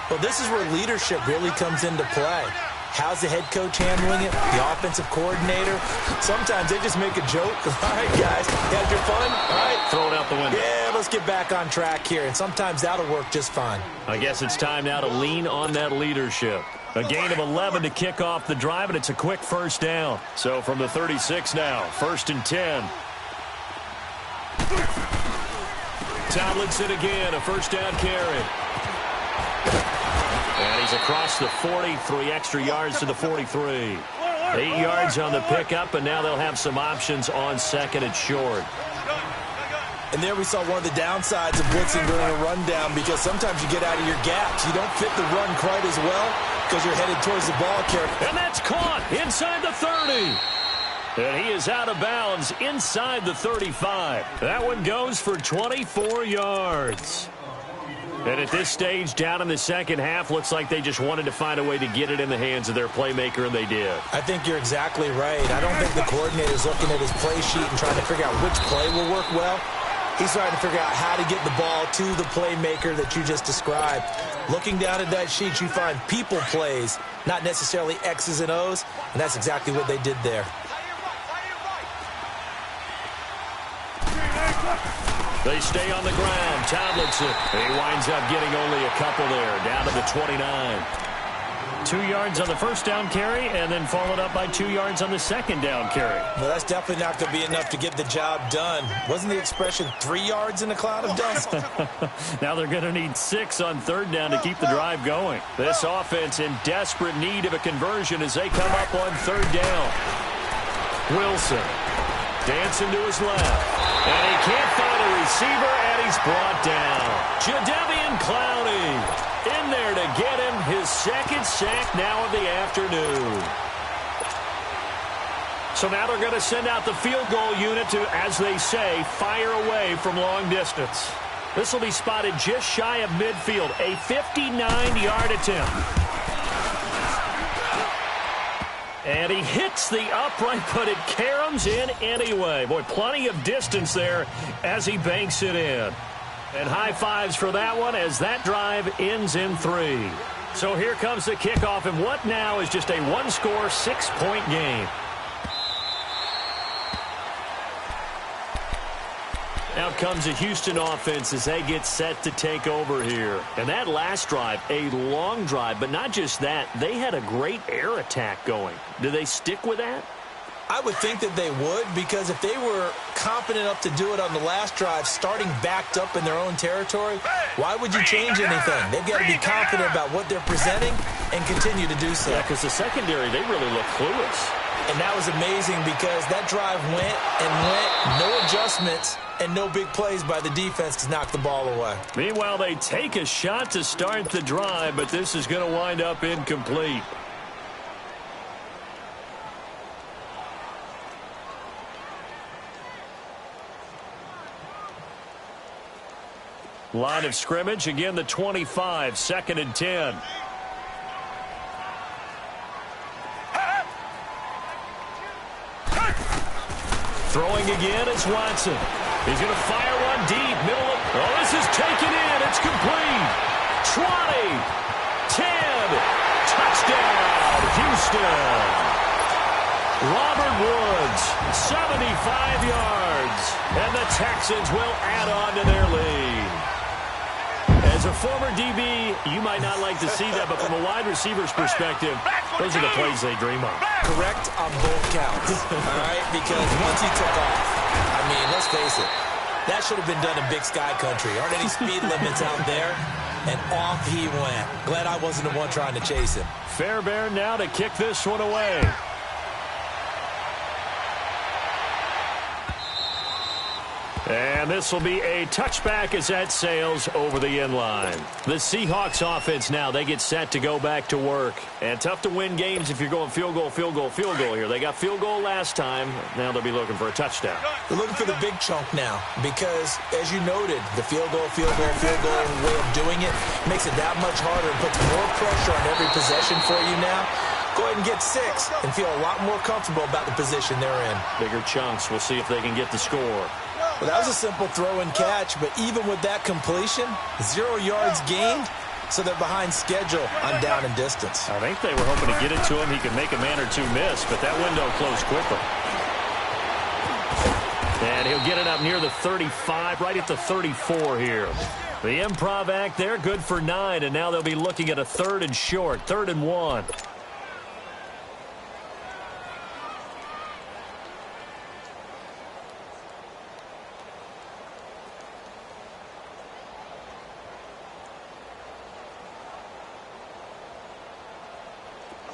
Well, this is where leadership really comes into play. How's the head coach handling it? The offensive coordinator? Sometimes they just make a joke. All right, guys, you had your fun? All right. Throw it out the window. Yeah, let's get back on track here. And sometimes that'll work just fine. I guess it's time now to lean on that leadership. A gain of 11 to kick off the drive, and it's a quick first down. So from the 36 now, 1st and 10. Tomlinson again, a first down carry. And he's across the 40, 3 extra yards to the 43. 8 yards on the pickup, and now they'll have some options on 2nd and short. And there we saw one of the downsides of blitzing during a rundown, because sometimes you get out of your gaps. You don't fit the run quite as well because you're headed towards the ball carrier. And that's caught inside the 30. And he is out of bounds inside the 35. That one goes for 24 yards. And at this stage, down in the second half, looks like they just wanted to find a way to get it in the hands of their playmaker, and they did. I think you're exactly right. I don't think the coordinator's looking at his play sheet and trying to figure out which play will work well. He's trying to figure out how to get the ball to the playmaker that you just described. Looking down at that sheet, you find people plays, not necessarily X's and O's, and that's exactly what they did there. They stay on the ground. Tomlinson. He winds up getting only a couple there, down to the 29. 2 yards on the first down carry, and then followed up by 2 yards on the second down carry. Well, that's definitely not going to be enough to get the job done. Wasn't the expression 3 yards in a cloud of dust? Now they're going to need 6 on third down to keep the drive going. This offense in desperate need of a conversion as they come up on third down. Wilson dancing to his left. And he can't find a receiver, and he's brought down. Jadeveon Clowney in there to get him his second sack now of the afternoon. So now they're going to send out the field goal unit to, as they say, fire away from long distance. This will be spotted just shy of midfield, a 59-yard attempt. And he hits the upright, but it caroms in anyway. Boy, plenty of distance there as he banks it in. And high fives for that one as that drive ends in 3. So here comes the kickoff, and what now is just a one-score, 6-point game. Out comes the Houston offense as they get set to take over here. And that last drive, a long drive, but not just that. They had a great air attack going. Do they stick with that? I would think that they would, because if they were confident enough to do it on the last drive, starting backed up in their own territory, why would you change anything? They've got to be confident about what they're presenting and continue to do so. Yeah, because the secondary, they really look clueless. And that was amazing because that drive went and went, no adjustments, and no big plays by the defense to knock the ball away. Meanwhile, they take a shot to start the drive, but this is going to wind up incomplete. Line of scrimmage, again the 25, 2nd and 10. Throwing again is Watson. He's going to fire one deep, middle of... Oh, this is taken in. It's complete. 20, 10, touchdown, Houston. Robert Woods, 75 yards, and the Texans will add on to their lead. As a former DB, you might not like to see that, but from a wide receiver's perspective, those are the plays they dream of. Correct on both counts, all right? Because once he took off, I mean, let's face it, that should have been done in Big Sky Country. Aren't any speed limits out there? And off he went. Glad I wasn't the one trying to chase him. Fairbairn now to kick this one away. And this will be a touchback as that sails over the end line. The Seahawks offense now, they get set to go back to work. And tough to win games if you're going field goal, field goal, field goal here. They got field goal last time. Now they'll be looking for a touchdown. They're looking for the big chunk now because, as you noted, the field goal way of doing it makes it that much harder and puts more pressure on every possession for you now. Go ahead and get 6 and feel a lot more comfortable about the position they're in. Bigger chunks. We'll see if they can get the score. Well, that was a simple throw and catch, but even with that completion, 0 yards gained, so they're behind schedule on down and distance. I think they were hoping to get it to him. He could make a man or two miss, but that window closed quickly. And he'll get it up near the 35, right at the 34 here. The improv act there, good for 9, and now they'll be looking at a 3rd and short, 3rd and 1.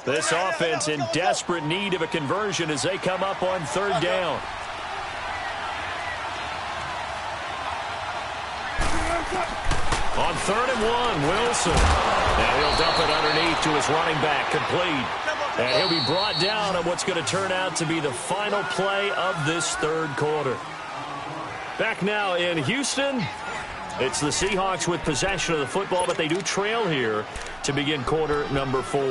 This offense in desperate need of a conversion as they come up on 3rd down. On 3rd and 1, Wilson. Now he'll dump it underneath to his running back, complete. And he'll be brought down on what's going to turn out to be the final play of this 3rd quarter. Back now in Houston. It's the Seahawks with possession of the football, but they do trail here to begin quarter number 4.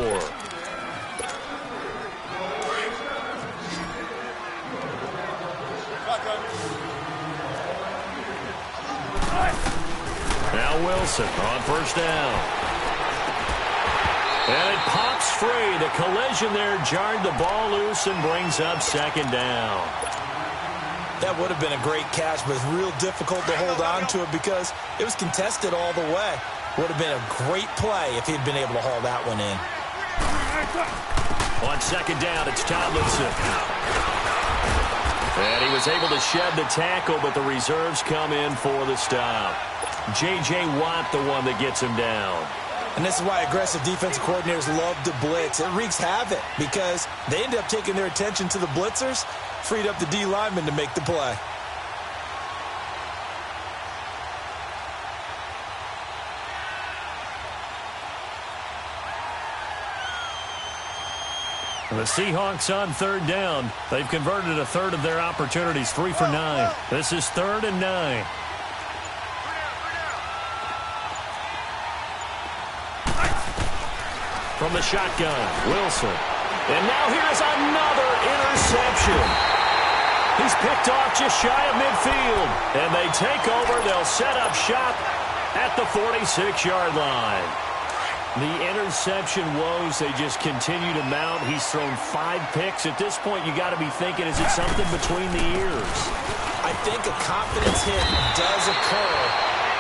Now Wilson on 1st down. And it pops free. The collision there jarred the ball loose and brings up 2nd down. That would have been a great catch, but it's real difficult to hold on to it because it was contested all the way. Would have been a great play if he'd been able to haul that one in. On second down, it's Tomlinson. And he was able to shed the tackle, but the reserves come in for the stop. J.J. Watt, the one that gets him down. And this is why aggressive defensive coordinators love to blitz. It wreaks havoc because they end up taking their attention to the blitzers, freed up the D lineman to make the play. The Seahawks on third down. They've converted a third of their opportunities, 3 for 9. This is 3rd and 9. From the shotgun, Wilson. And now here's another interception. He's picked off just shy of midfield. And they take over. They'll set up shop at the 46-yard line. The interception woes, they just continue to mount. He's thrown 5 picks. At this point, you got to be thinking, is it something between the ears? I think a confidence hit does occur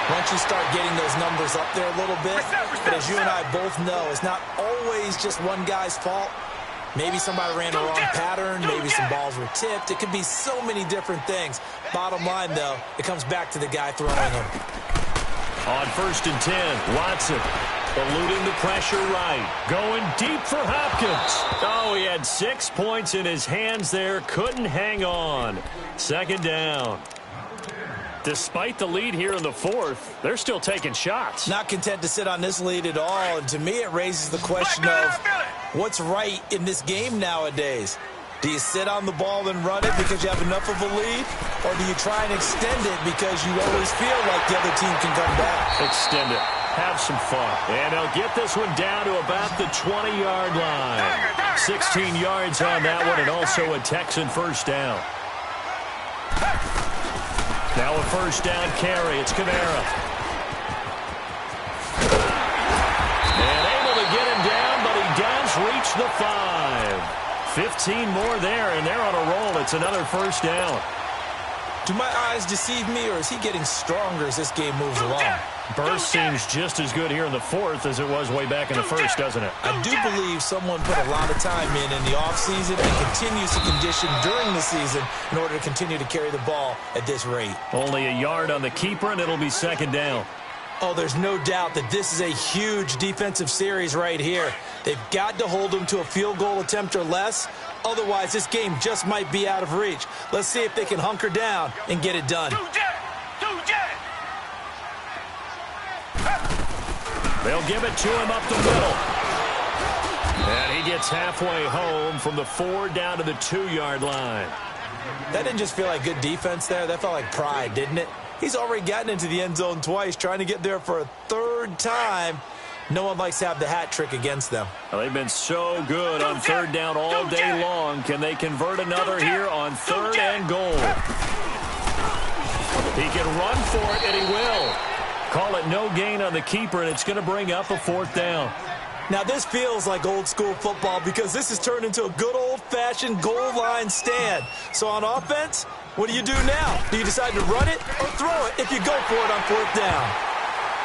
once you start getting those numbers up there a little bit. But as you and I both know, it's not always just one guy's fault. Maybe somebody ran the wrong pattern. Maybe some balls were tipped. It could be so many different things. Bottom line, though, it comes back to the guy throwing them. On 1st and 10, Watson eluding the pressure right. Going deep for Hopkins. Oh, he had 6 points in his hands there. Couldn't hang on. 2nd down. Despite the lead here in the 4th, they're still taking shots. Not content to sit on this lead at all. And to me, it raises the question of what's right in this game nowadays. Do you sit on the ball and run it because you have enough of a lead? Or do you try and extend it because you always feel like the other team can come back? Extend it. Have some fun. And they'll get this one down to about the 20-yard line. 16 yards on that one, and also a Texan 1st down. Now a 1st down carry. It's Kamara. And able to get him down, but he does reach the 5. 15 more there, and they're on a roll. It's another 1st down. Do my eyes deceive me, or is he getting stronger as this game moves along? Burst seems just as good here in the 4th as it was way back in the 1st, doesn't it? I do believe someone put a lot of time in the offseason and continues to condition during the season in order to continue to carry the ball at this rate. Only a yard on the keeper, and it'll be 2nd down. Oh, there's no doubt that this is a huge defensive series right here. They've got to hold them to a field goal attempt or less. Otherwise, this game just might be out of reach. Let's see if they can hunker down and get it done. They'll give it to him up the middle. And he gets halfway home from the 4 down to the 2-yard line. That didn't just feel like good defense there. That felt like pride, didn't it? He's already gotten into the end zone twice, trying to get there for a 3rd time. No one likes to have the hat trick against them. Well, they've been so good on 3rd down all day long. Can they convert another here on 3rd and goal? He can run for it, and he will. Call it no gain on the keeper, and it's going to bring up a 4th down. Now, this feels like old-school football because this has turned into a good old-fashioned goal line stand. So on offense, what do you do now? Do you decide to run it or throw it if you go for it on 4th down?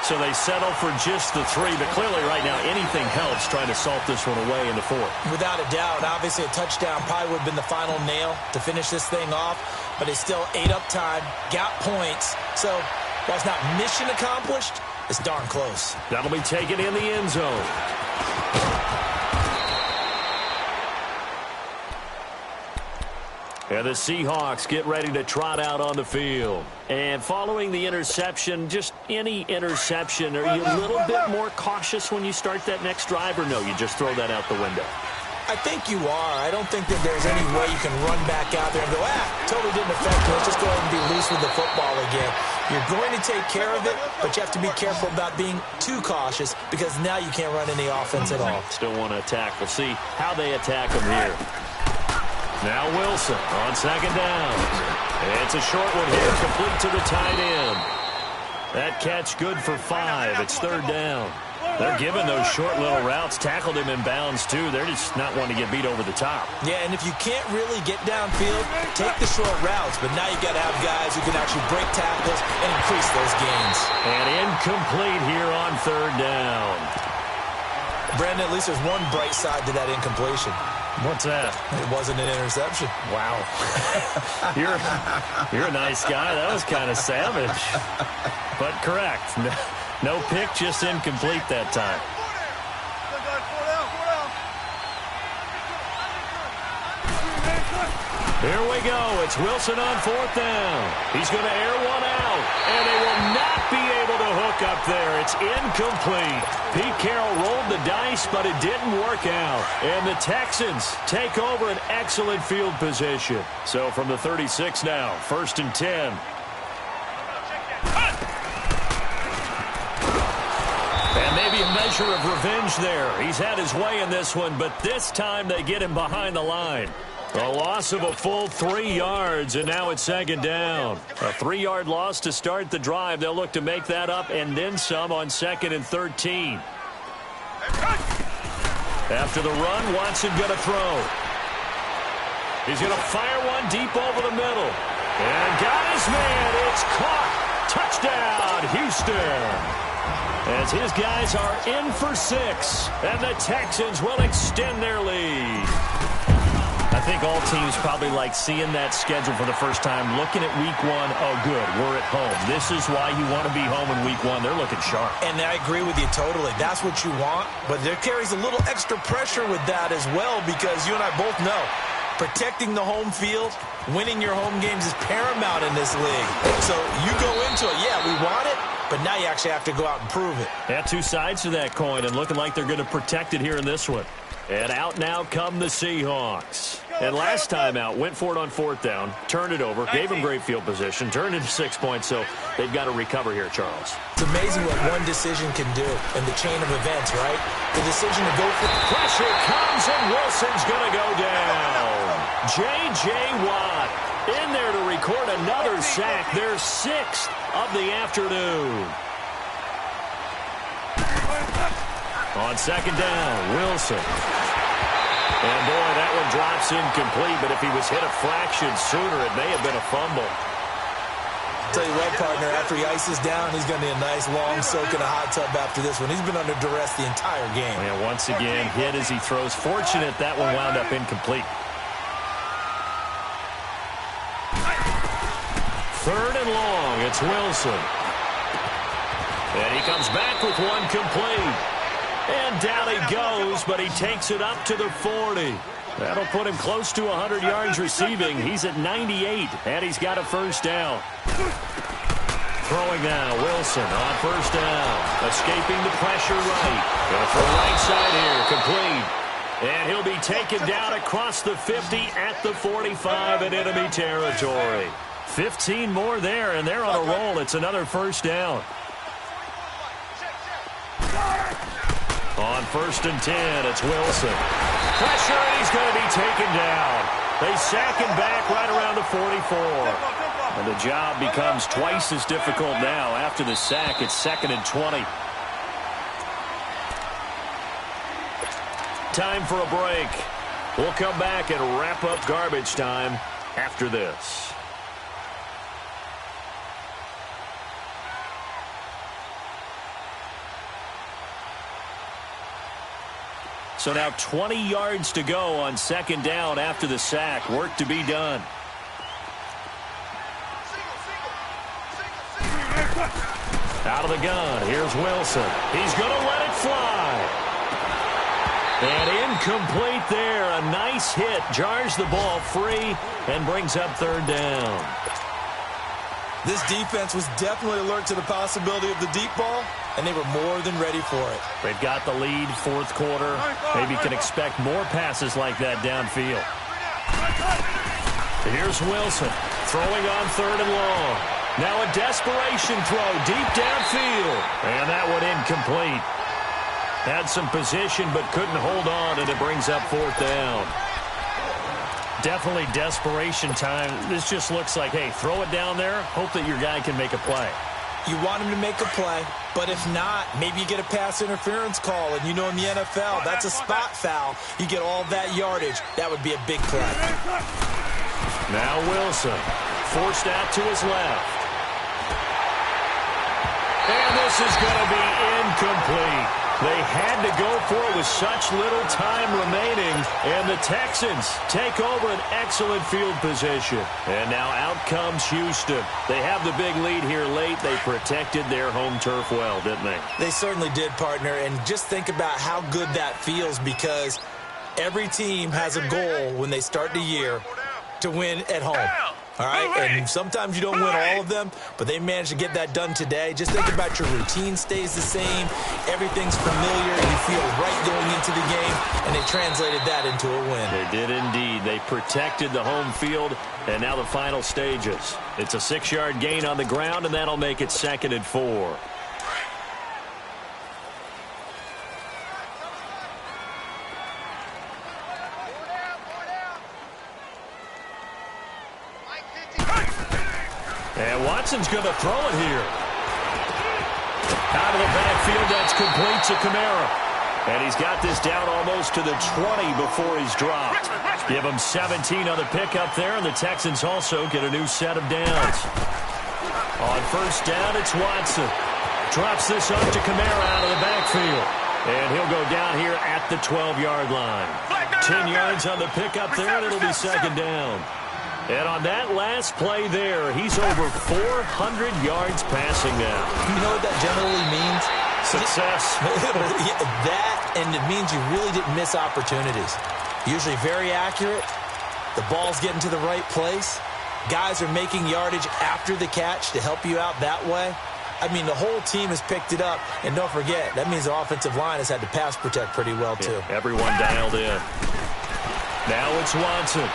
So they settle for just the 3, but clearly right now anything helps trying to salt this one away in the 4th. Without a doubt. Obviously, a touchdown probably would have been the final nail to finish this thing off, but they still ate up time, got points. So while it's not mission accomplished, it's darn close. That'll be taken in the end zone. And the Seahawks get ready to trot out on the field. And following the interception, just any interception, are you a little bit more cautious when you start that next drive, or no, you just throw that out the window? I think you are. I don't think that there's any way you can run back out there and go, totally didn't affect me. Let's just go ahead and be loose with the football again. You're going to take care of it, but you have to be careful about being too cautious because now you can't run any offense at all. Still want to attack. We'll see how they attack them here. Now Wilson on 2nd down. It's a short one here, complete to the tight end. That catch good for 5. It's 3rd down. They're giving those short little routes. Tackled him in bounds, too. They're just not wanting to get beat over the top. Yeah, and if you can't really get downfield, take the short routes. But now you got to have guys who can actually break tackles and increase those gains. And incomplete here on third down. Brandon, at least there's one bright side to that incompletion. What's that? It wasn't an interception. Wow. You're a nice guy. That was kind of savage. But correct. No pick, just incomplete that time. Here we go. It's Wilson on fourth down. He's going to air one out. And they will not be able to hook up there. It's incomplete. Pete Carroll rolled the dice, but it didn't work out. And the Texans take over an excellent field position. So from the 36 now, 1st and 10. And maybe a measure of revenge there. He's had his way in this one, but this time they get him behind the line. A loss of a full 3 yards, and now it's 2nd down. A 3-yard loss to start the drive. They'll look to make that up and then some on 2nd and 13. After the run, Watson going to throw. He's going to fire one deep over the middle. And got his man. It's caught. Touchdown, Houston. As his guys are in for 6, and the Texans will extend their lead. I think all teams probably like seeing that schedule for the first time, looking at week 1. Oh, good, we're at home. This is why you want to be home in week 1. They're looking sharp. And I agree with you totally. That's what you want, but there carries a little extra pressure with that as well, because you and I both know protecting the home field, winning your home games is paramount in this league. So you go into it, yeah, we want it, but now you actually have to go out and prove it. Yeah, 2 sides to that coin, and looking like they're going to protect it here in this one. And out now come the Seahawks. And last time out, went for it on 4th down, turned it over, gave them great field position, turned into 6 points, so they've got to recover here, Charles. It's amazing what one decision can do in the chain of events, right? The decision to go for the pressure comes, and Wilson's going to go down. J.J. Watt in there to record another sack, their 6th of the afternoon. On 2nd down, Wilson. And, boy, that one drops incomplete, but if he was hit a fraction sooner, it may have been a fumble. Tell you what, partner, after he ices down, he's going to need a nice long soak in a hot tub after this one. He's been under duress the entire game. And once again, hit as he throws. Fortunate that one wound up incomplete. 3rd and long, it's Wilson. And he comes back with one complete. And down he goes, but he takes it up to the 40. That'll put him close to 100 yards receiving. He's at 98, and he's got a 1st down. Throwing now, Wilson on 1st down. Escaping the pressure right. Going to throw right side here, complete. And he'll be taken down across the 50 at the 45 in enemy territory. 15 more there, and they're on a roll. It's another 1st down. On 1st and 10, it's Wilson. Pressure, and he's going to be taken down. They sack him back right around the 44. And the job becomes twice as difficult now. After the sack, it's 2nd and 20. Time for a break. We'll come back and wrap up garbage time after this. So now 20 yards to go on 2nd down after the sack. Work to be done. Out of the gun. Here's Wilson. He's going to let it fly. And incomplete there. A nice hit. Jars the ball free and brings up 3rd down. This defense was definitely alert to the possibility of the deep ball, and they were more than ready for it. They've got the lead, 4th quarter. Maybe can expect more passes like that downfield. Here's Wilson throwing on 3rd and long. Now a desperation throw deep downfield. And that one incomplete. Had some position but couldn't hold on, and it brings up 4th down. Definitely desperation time. This just looks like, hey, throw it down there, hope that your guy can make a play. You want him to make a play, but if not, maybe you get a pass interference call, and you know in the NFL, that's a spot foul. You get all that yardage. That would be a big play. Now Wilson, forced out to his left. And this is going to be incomplete. They had to go for it with such little time remaining, and the Texans take over an excellent field position. And now out comes Houston. They have the big lead here late. They protected their home turf well, didn't they? They certainly did, partner, and just think about how good that feels, because every team has a goal when they start the year to win at home. All right, and sometimes you don't win all of them, but they managed to get that done today. Just think about your routine stays the same. Everything's familiar. You feel right going into the game, and they translated that into a win. They did indeed. They protected the home field, and now the final stages. It's a 6-yard gain on the ground, and that'll make it 2nd and 4. And Watson's going to throw it here. Out of the backfield, that's complete to Kamara. And he's got this down almost to the 20 before he's dropped. Give him 17 on the pickup there, and the Texans also get a new set of downs. On first down, it's Watson. Drops this up to Kamara out of the backfield. And he'll go down here at the 12-yard line. 10 yards on the pickup there, and it'll be 2nd down. And on that last play there, he's over 400 yards passing now. You know what that generally means? Success. That, and it means you really didn't miss opportunities. Usually very accurate. The ball's getting to the right place. Guys are making yardage after the catch to help you out that way. I mean, the whole team has picked it up. And don't forget, that means the offensive line has had to pass protect pretty well, too. Yeah, everyone dialed in. Now it's Watson.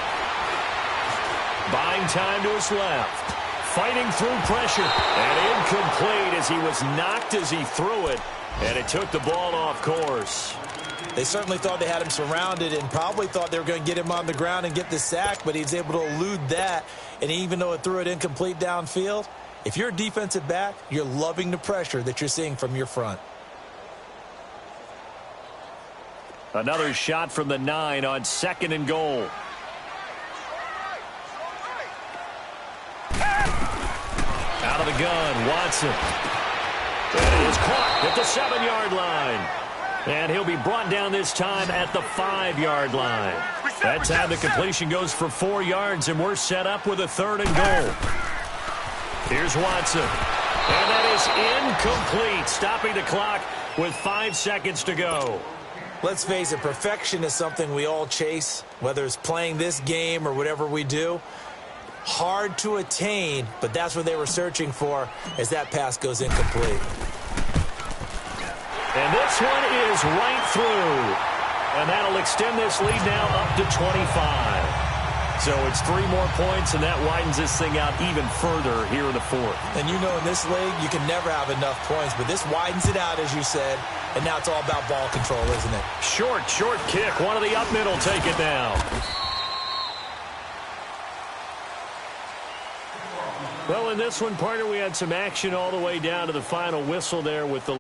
Buying time to his left. Fighting through pressure. And incomplete as he was knocked as he threw it. And it took the ball off course. They certainly thought they had him surrounded and probably thought they were going to get him on the ground and get the sack, but he was able to elude that. And even though it threw it incomplete downfield, if you're a defensive back, you're loving the pressure that you're seeing from your front. Another shot from the 9 on 2nd and goal. Out of the gun, Watson. And it is caught at the 7-yard line. And he'll be brought down this time at the 5-yard line. That time the completion goes for 4 yards, and we're set up with a 3rd and goal. Here's Watson. And that is incomplete, stopping the clock with 5 seconds to go. Let's face it, perfection is something we all chase, whether it's playing this game or whatever we do. Hard to attain, but that's what they were searching for as that pass goes incomplete. And this one is right through. And that'll extend this lead now up to 25. So it's 3 more points, and that widens this thing out even further here in the 4th. And you know in this league, you can never have enough points, but this widens it out, as you said, and now it's all about ball control, isn't it? Short kick. One of the up middle take it down. Well, in this one, partner, we had some action all the way down to the final whistle there with the